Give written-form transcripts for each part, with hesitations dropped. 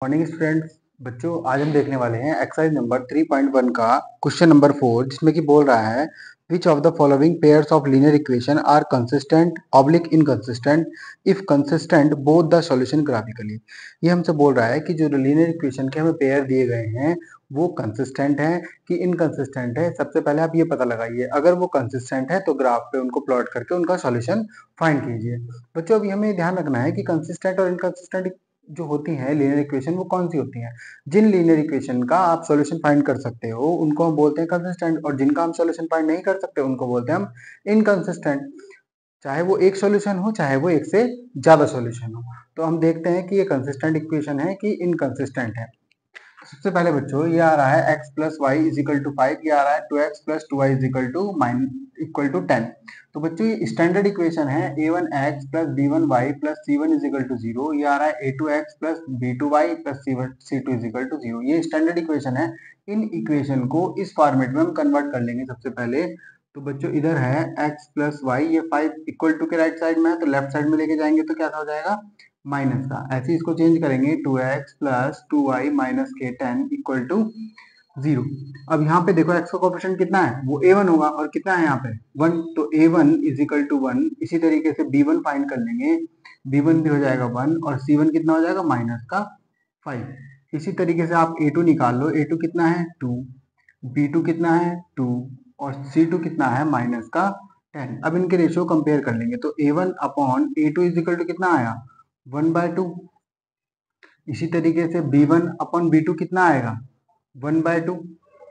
Morning students. बच्चों, आज हम देखने वाले हैं एक्सरसाइज नंबर 3.1 का क्वेश्चन नंबर 4, जिसमें कि बोल रहा है which of the following pairs of linear equation are consistent oblique inconsistent if consistent both the solution graphically. ये हमसे बोल रहा है कि जो लीनियर इक्वेशन के हमें पेयर दिए गए हैं वो कंसिस्टेंट है कि इनकंसिस्टेंट है। सबसे पहले आप ये पता लगाइए, अगर वो कंसिस्टेंट है तो ग्राफ पे उनको प्लॉट करके उनका सॉल्यूशन फाइंड कीजिए। बच्चों, अभी हमें ध्यान रखना है कि कंसिस्टेंट और इनकंसिस्टेंट जो होती हैं लीनियर इक्वेशन, वो कौन सी होती हैं। जिन लीनियर इक्वेशन का आप सॉल्यूशन फाइंड कर सकते हो उनको हम बोलते हैं कंसिस्टेंट, और जिनका हम सॉल्यूशन फाइंड नहीं कर सकते उनको बोलते हैं हम इनकंसिस्टेंट। चाहे वो एक सॉल्यूशन हो, चाहे वो एक से ज्यादा सॉल्यूशन हो। तो हम देखते हैं कि ये कंसिस्टेंट इक्वेशन है कि इनकंसिस्टेंट है। सबसे पहले बच्चों, ये आ रहा है x plus y is equal to 5, ये आ रहा है 2x plus 2y is equal to 10। तो बच्चों, ये स्टैंडर्ड इक्वेशन है a1x plus b1y plus c1 is equal to 0। ये आ रहा है a2x plus b2y plus c2 is equal to 0। ये स्टैंडर्ड इक्वेशन है। इन इक्वेशन को इस फॉर्मेट में हम कन्वर्ट कर लेंगे सबसे पहले। तो बच्चों, इधर है x प्लस वाई, ये 5 इक्वल टू के राइट साइड में है, तो लेफ्ट साइड में लेके जाएंगे तो क्या हो जाएगा, माइनस का। ऐसे इसको चेंज करेंगे, 2x प्लस 2y माइनस के 10 इक्वल टू 0। अब यहाँ पे देखो x का कोएफिशिएंट कितना है, वो a1 होगा, और कितना है यहाँ पे 1, तो a1 इज इक्वल टू 1। इसी तरीके से b1 फाइंड कर लेंगे, b1 भी हो जाएगा 1, और c1 कितना हो जाएगा, माइनस का 5। इसी तरीके से आप a2 निकाल लो, a2 कितना है 2, b2 कितना है 2, और c2 कितना है माइनस का 10। अब इनके रेशियो कंपेयर कर लेंगे, तो a1 upon a2 is equal to कितना आया, 1/2। इसी तरीके से b1 अपॉन b2 कितना आएगा, 1/2।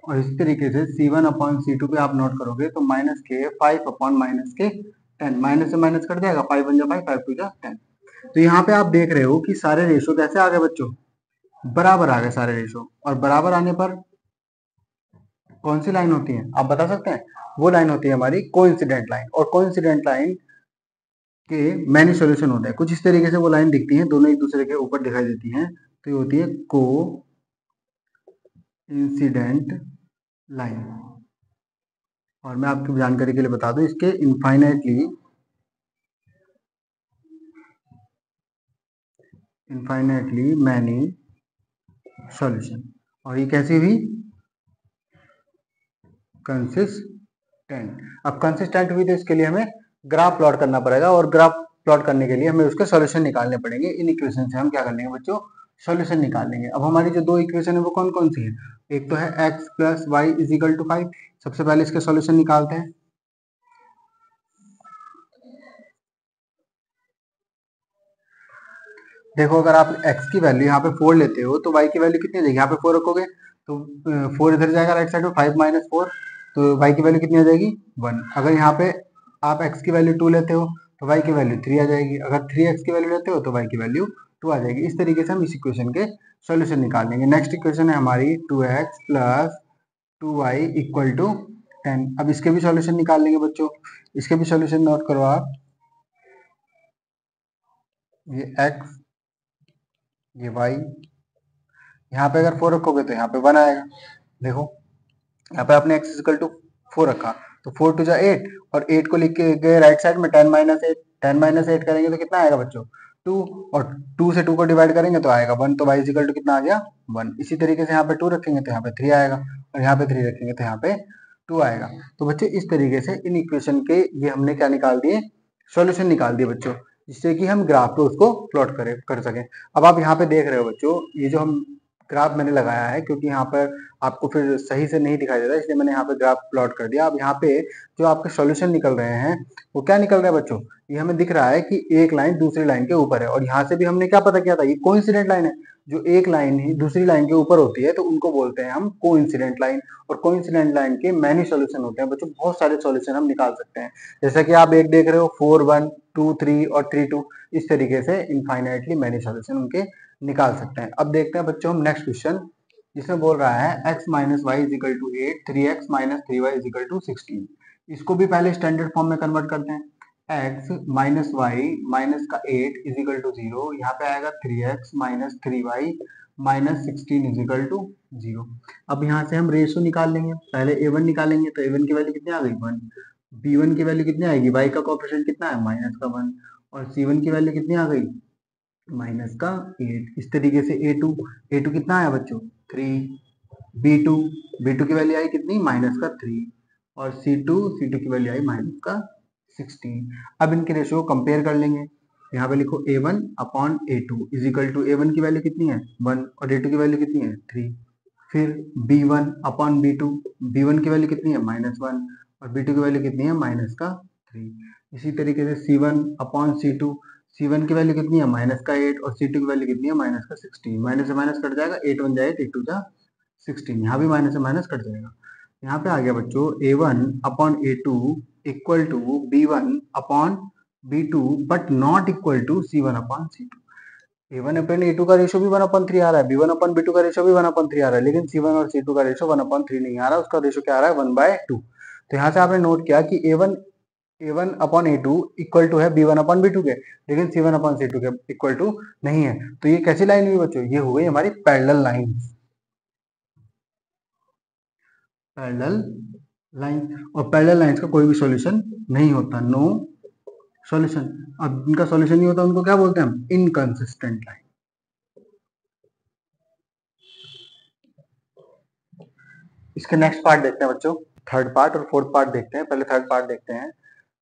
और इसी तरीके से c1 अपॉन c2 पे आप नोट करोगे तो माइनस के 5 अपॉन माइनस के 10, माइनस से माइनस कट जाएगा, 5 1 जा 5, 5 2 जा 10। तो यहाँ पे आप देख रहे हो कि सारे रेशो कैसे आ गए बच्चों, बराबर आ गए सारे रेशो। और बराबर आने पर कौन सी लाइन होती है आप बता सकते हैं, वो लाइन होती है हमारी कोइंसिडेंट लाइन। और कोइंसिडेंट लाइन के मैनी सॉल्यूशन होते हैं, कुछ इस तरीके से वो लाइन दिखती है, दोनों एक दूसरे के ऊपर दिखाई देती हैं, तो ये होती है को इंसिडेंट लाइन। और मैं आपकी जानकारी के लिए बता दूं, इसके इनफाइनाइटली मैनी सॉल्यूशन। और ये कैसी हुई, कंसिस्टेंट। अब कंसिस्टेंट हुई तो इसके लिए हमें ग्राफ प्लॉट करना पड़ेगा, और ग्राफ प्लॉट करने के लिए हमें उसके सॉल्यूशन निकालने पड़ेंगे। इन इक्वेशन से हम क्या कर लेंगे बच्चों, सॉल्यूशन निकाल लेंगे। अब हमारी जो दो इक्वेशन है वो कौन कौन सी है, एक तो है x plus y is equal to 5। सबसे पहले इसके सॉल्यूशन निकालते हैं। देखो, अगर आप x की वैल्यू यहाँ पे 4 लेते हो तो y की वैल्यू कितनी आ जाएगी, यहाँ पे 4 रखोगे तो 4 इधर जाएगा राइट साइड में, 5 माइनस 4, तो y की वैल्यू कितनी आ जाएगी 1। अगर यहाँ पे आप x की वैल्यू 2 लेते हो तो y की वैल्यू 3 आ जाएगी। अगर 3x की वैल्यू लेते हो तो y की वैल्यू 2 आ जाएगी। इस तरीके से हम इस इक्वेशन के सॉल्यूशन निकाल लेंगे। नेक्स्ट इक्वेशन है हमारी 2x plus 2y equal to 10। अब इसके भी सॉल्यूशन निकाल लेंगे बच्चों। इसके भी सॉल्यूशन नोट करो आप, ये x, ये y, यहाँ पे अगर 4 रखोगे तो यहाँ पे 1 आएगा। देखो, यहाँ पे आपने x इक्वल टू 4 रखा, तो 4 टू जा 8, और 8 को लिख के गए राइट साइड में, 10 माइनस 8, 10 माइनस 8 करेंगे तो कितना आएगा बच्चों 2, और 2 से 2 को डिवाइड करेंगे तो आएगा 1, तो y इक्वल टू कितना आ गया 1। इसी तरीके से यहाँ पे 2 रखेंगे तो यहाँ पे 3 आएगा, और यहाँ पे 3 रखेंगे तो यहाँ पे 2 आएगा। तो बच्चों, इस तरीके से इन इक्वेशन के ये हमने क्या निकाल दिए, सॉल्यूशन निकाल दिए बच्चों, जिससे कि हम ग्राफ पे उसको प्लॉट कर सकें। अब आप यहाँ पे देख रहे हो बच्चों, ये जो हम ग्राफ मैंने लगाया है, क्योंकि यहाँ पर आपको फिर सही से नहीं दिखाई दे रहा, इसलिए मैंने यहाँ पे ग्राफ प्लॉट कर दिया। अब यहाँ पे जो आपके सॉल्यूशन निकल रहे हैं वो क्या निकल रहा है बच्चों, ये हमें दिख रहा है कि एक लाइन दूसरी लाइन के ऊपर है, और यहाँ से भी हमने क्या पता किया था, ये कोइंसिडेंट लाइन है। जो एक लाइन ही दूसरी लाइन के ऊपर होती है तो उनको बोलते हैं हम कोइंसिडेंट लाइन। और कोइंसिडेंट लाइन के मैनी सॉल्यूशन होते हैं बच्चों, बहुत सारे सॉल्यूशन हम निकाल सकते हैं। जैसा कि आप एक देख रहे हो 4 1 2 3 और 3 2, इस तरीके से इनफाइनाइटली मैनी सॉल्यूशन उनके निकाल सकते हैं। अब देखते हैं बच्चों हम नेक्स्ट क्वेश्चन, जिसमें बोल रहा है x minus y is equal to 8, 3x minus 3y is equal to 16। इसको भी पहले स्टैंडर्ड फॉर्म में कन्वर्ट करते हैं। x माइनस वाई माइनस का 8 इज इक्वल टू 0, यहाँ पे आएगा 3x minus 3y minus 16 is equal to 0। अब यहाँ से हम रेशो निकाल लेंगे, पहले a1 निकालेंगे, तो a1 की वैल्यू कितनी आ गई 1, b1 की वैल्यू कितनी आएगी, y का कोएफिशिएंट कितना है माइनस का 1, और c1 की वैल्यू कितनी आ गई माइनस का 8। इस तरीके से A2 कितना आया बच्चों 3, B2 की वैल्यू आई कितनी माइनस का 3 और C2 की वैल्यू आई माइनस का 16। अब इनके रेशियो को कंपेयर कर लेंगे। यहाँ पे लिखो A1 upon A2 is equal to A1 की वैल्यू कितनी है 1 और A2 की वैल्यू कितनी है 3। फिर B1 अपॉन B1 की वैल्यू कितनी है -1 और B2 की वैल्यू कितनी है माइनस का 3। इसी तरीके से C1 अपॉन C1 की वैल्यू कितनी है माइनस का 8 और C2 की वैल्यू कितनी है माइनस का 16। माइनस से माइनस कट जाएगा 8 1 जाए 8 2 जा 16। यहाँ भी माइनस से माइनस कट जाएगा। यहाँ पे आ गया बच्चों A1 upon A2 equal to B1 upon B2 but not equal to C1 upon C2। A1 upon A2 का रेशियो भी 1/3 आ रहा है, B1 अपॉन B2 का रेशियो भी 1/3 आ रहा है, लेकिन C1 और C2 का रेशियो 1/3 नहीं आ रहा, उसका रेशियो क्या आ रहा है 1/2। तो यहाँ से आपने नोट किया कि A1 upon A2 equal to है B1 अपॉन B2 के, लेकिन C1 अपॉन C2 के इक्वल टू नहीं है। तो ये कैसी लाइन हुई बच्चों, ये हो गई हमारी पैरेलल लाइन। पैरेलल लाइन, और पैरेलल लाइंस का कोई भी सॉल्यूशन नहीं होता, नो सॉल्यूशन। अब इनका सॉल्यूशन नहीं होता उनको क्या बोलते हैं हम, इनकंसिस्टेंट लाइन। इसके नेक्स्ट पार्ट देखते हैं बच्चों, थर्ड पार्ट और फोर्थ पार्ट देखते हैं। पहले थर्ड पार्ट देखते हैं।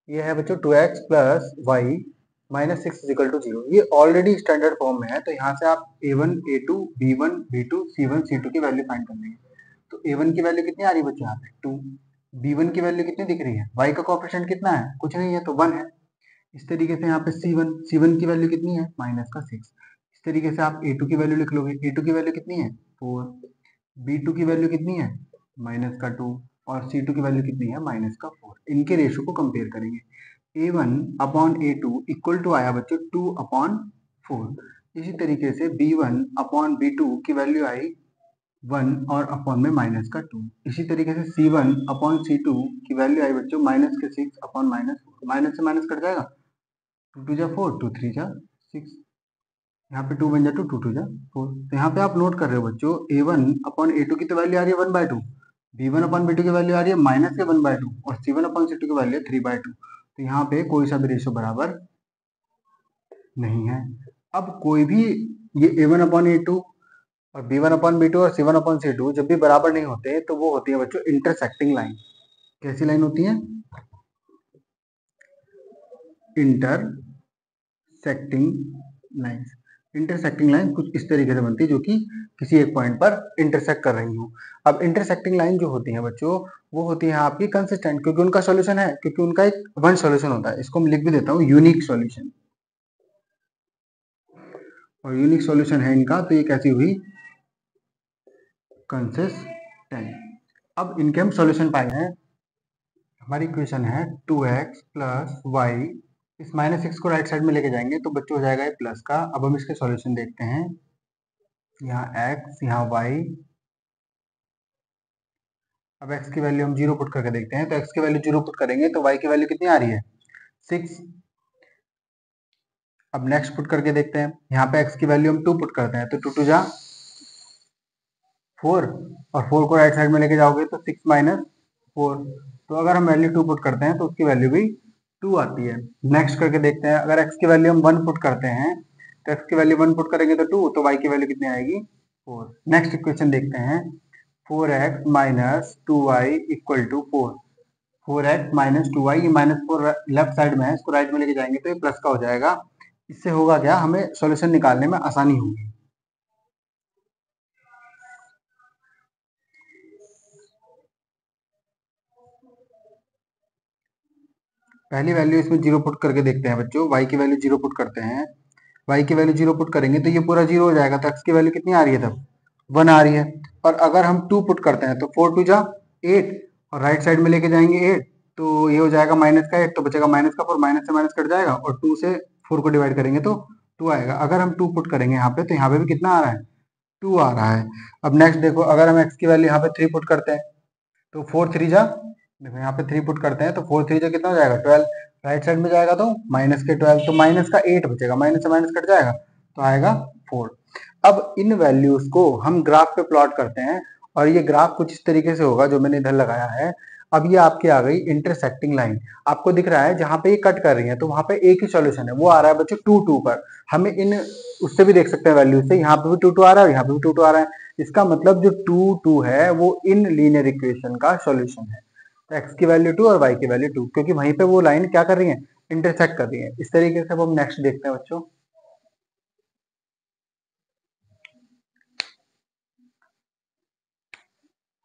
ये है बच्चों 2x plus y minus 6 is equal to 0। ये ऑलरेडी स्टैंडर्ड फॉर्म में है, तो यहाँ से आप A1 A2 B1 B2 C1 C2 की वैल्यू फाइंड कर लेंगे। तो A1 की वैल्यू कितनी आ रही है बच्चों यहाँ पे 2, B1 की वैल्यू कितनी दिख रही है, y का कोएफिशिएंट कितना है कुछ नहीं है तो 1 है। इस तरीके से यहाँ पे C1 की वैल्यू कितनी है माइनस का 6। इस तरीके से आप A2 की वैल्यू लिख लोगे, A2 की वैल्यू कितनी है 4, B2 की वैल्यू कितनी है माइनस का 2 और C2 की वैल्यू कितनी है माइनस का 4। इनके रेशियो को कंपेयर करेंगे। A1 upon A2 equal to आया बच्चों 2/4। इसी तरीके से B1 अपॉन B2 की वैल्यू आई 1 और अपॉन में माइनस का 2। इसी तरीके से C1 अपॉन C2 की वैल्यू आई बच्चों माइनस के 6 अपॉन -4। माइनस से माइनस कट जाएगा, 2 2 जा 4 2 3 जा 6, यहाँ पे 2 बन जा 2 2 2 जा 4। तो यहाँ पे आप नोट कर रहे हो बच्चों A1 अपॉन A2 की तो वैल्यू आ रही है 1/2, B1 अपॉन B2 की वैल्यू आ रही है माइनस के 1/2 और C1 अपॉन C2 की वैल्यू है 3/2। तो यहाँ पे कोई सा भी रेशियो बराबर नहीं है। अब कोई भी ये A1 अपॉन A2 और B1 अपॉन B2 और C1 अपॉन C2 जब भी बराबर नहीं होते तो वो होती है बच्चों इंटरसेक्टिंग लाइन। कैसी लाइन होती है, इंटरसेक्टिंग लाइंस। इंटरसेक्टिंग लाइन कुछ इस तरीके से बनती है जो कि किसी एक पॉइंट पर इंटरसेक्ट कर रही हो। अब इंटरसेक्टिंग लाइन जो होती है बच्चों वो होती है आपकी कंसिस्टेंट, क्योंकि उनका सॉल्यूशन है, क्योंकि उनका एक वन सॉल्यूशन होता है। इसको मैं लिख भी देता हूँ यूनिक सॉल्यूशन, और यूनिक सॉल्यूशन है इनका, तो ये कैसी हुई कंसिस्टेंट। अब इनके हम सॉल्यूशन पाए हैं। हमारी इक्वेशन है 2x प्लस वाई, इस -6 को राइट साइड में लेके जाएंगे तो बच्चों हो जाएगा ये प्लस का। अब हम इसके सॉल्यूशन देखते हैं, यहाँ x यहाँ y। अब x की वैल्यू हम 0 पुट करके देखते हैं, तो x की वैल्यू 0 पुट करेंगे तो y की वैल्यू कितनी आ रही है 6। अब नेक्स्ट पुट करके देखते हैं, यहाँ पे x की वैल्यू हम 2 पुट करते हैं तो 2 2 जा 4 और 4 को राइट साइड में लेके जाओगे तो 6 माइनस 4। तो अगर हम वैल्यू 2 पुट करते हैं तो उसकी वैल्यू भी 2 आती है। नेक्स्ट करके देखते हैं, अगर x की वैल्यू हम 1 पुट करते हैं तो x की वैल्यू 1 पुट करेंगे तो 2, तो y की वैल्यू कितनी आएगी 4। नेक्स्ट इक्वेशन देखते हैं, 4x minus 2y equal to 4। 4x minus 2y, ये -4 लेफ्ट साइड में है, इसको राइट में लेके जाएंगे तो ये प्लस का हो जाएगा। इससे होगा क्या, हमें सॉल्यूशन निकालने में आसानी होगी। पहली वैल्यू इसमें 0 पुट करके देखते हैं बच्चों, y की वैल्यू 0 पुट करते हैं, y की वैल्यू 0 पुट करेंगे तो ये पूरा 0 हो जाएगा, तो x की वैल्यू कितनी आ रही है तब 1 आ रही है। और अगर हम 2 पुट करते हैं तो 4 2 जा 8 और राइट साइड में लेके जाएंगे 8, तो ये हो जाएगा माइनस का 8, तो बचेगा माइनस का 4, माइनस से माइनस कट जाएगा और 2 से 4 को डिवाइड करेंगे तो 2 आएगा। अगर हम 2 पुट करेंगे यहाँ पे तो यहाँ पे भी कितना आ रहा है 2 आ रहा है। अब नेक्स्ट देखो, अगर हम x की वैल्यू यहाँ पे 3 पुट करते हैं तो 4 3 जा, देखो यहाँ पे 3 पुट करते हैं तो 4 3 जा कितना हो जाएगा 12, राइट साइड में जाएगा तो माइनस के 12, तो माइनस का 8 बचेगा, माइनस से माइनस कट जाएगा तो आएगा 4। अब इन वैल्यूज को हम ग्राफ पे प्लॉट करते हैं और ये ग्राफ कुछ इस तरीके से होगा जो मैंने इधर लगाया है। अब ये आपकी आ गई इंटरसेक्टिंग लाइन, आपको दिख रहा है जहां पे ये कट कर रही है तो वहां पे एक ही सॉल्यूशन है, वो आ रहा है बच्चों 2 2 पर। हमें इन उससे भी देख सकते हैं वैल्यू से, यहाँ पे भी 2 2 आ रहा है और यहाँ पे भी 2 2 आ रहा है। इसका मतलब जो 2 2 है वो इन लीनियर इक्वेशन का सॉल्यूशन है। तो x की वैल्यू 2 और y की वैल्यू 2, क्योंकि वहीं पे वो लाइन क्या कर रही है, इंटरसेक्ट कर रही है। इस तरीके से अब हम नेक्स्ट देखते हैं बच्चों।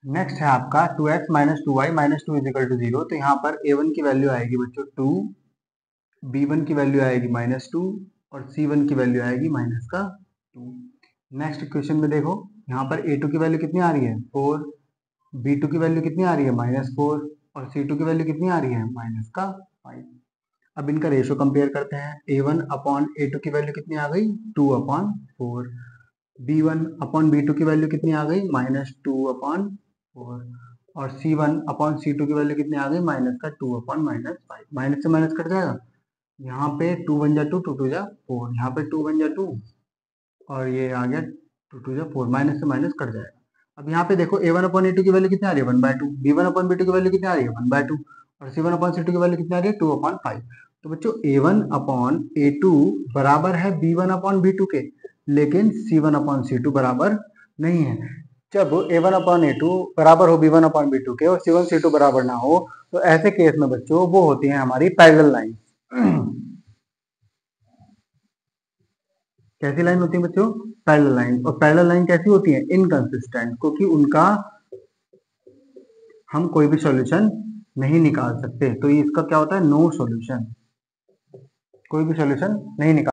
नेक्स्ट है आपका 2x minus 2y minus 2 is equal to 0। तो यहाँ पर a1 की वैल्यू आएगी बच्चों 2, b1 की वैल्यू आएगी -2 और c1 की वैल्यू आएगी -2। नेक्स्ट क्वेश्चन में देखो, यहाँ पर a2 की वैल्यू कितनी आ रही है 4, b2 की वैल्यू कितनी आ रही है -4 और c2 की वैल्यू कितनी आ रही है -5। अब इनका रेशो कंपेयर करते हैं। a1 अपॉन a2 की वैल्यू कितनी आ गई 2/4, b1 अपॉन b2 की वैल्यू कितनी आ गई -2/4 और c1 अपॉन c2 की वैल्यू कितनी आ गई -2/5। माइनस से माइनस कट जाएगा, यहाँ पे 2 बन जा 2, 2 2 जा 4, यहाँ पे 2 बन जा 2 और ये आ गया 2 2 जा 4, माइनस से माइनस कट जाएगा। अब यहाँ पे देखो a1 अपॉन a2 की वैल्यू कितनी आ रही है 1/2, b1 अपॉन b2 की वैल्यू कितनी आ रही है 1/2 और c1 अपॉन c2 की वैल्यू कितनी आ रही है 2/5। तो बच्चों a1 अपॉन a2 बराबर है b1 अपॉन b2 के, लेकिन c1 अपॉन c2 बराबर नहीं है। जब a1 अपॉन a2 बराबर हो b1 अपॉन b2 के और c1 c2 बराबर ना हो, तो ऐसे केस में बच्चों वो होती है हमारी पैरेलल लाइन। कैसी लाइन होती है बच्चों, पैरेलल लाइन। और पैरेलल लाइन कैसी होती है, इनकंसिस्टेंट, क्योंकि उनका हम कोई भी सॉल्यूशन नहीं निकाल सकते। तो इसका क्या होता है, नो सॉल्यूशन, कोई भी सॉल्यूशन नहीं निकाल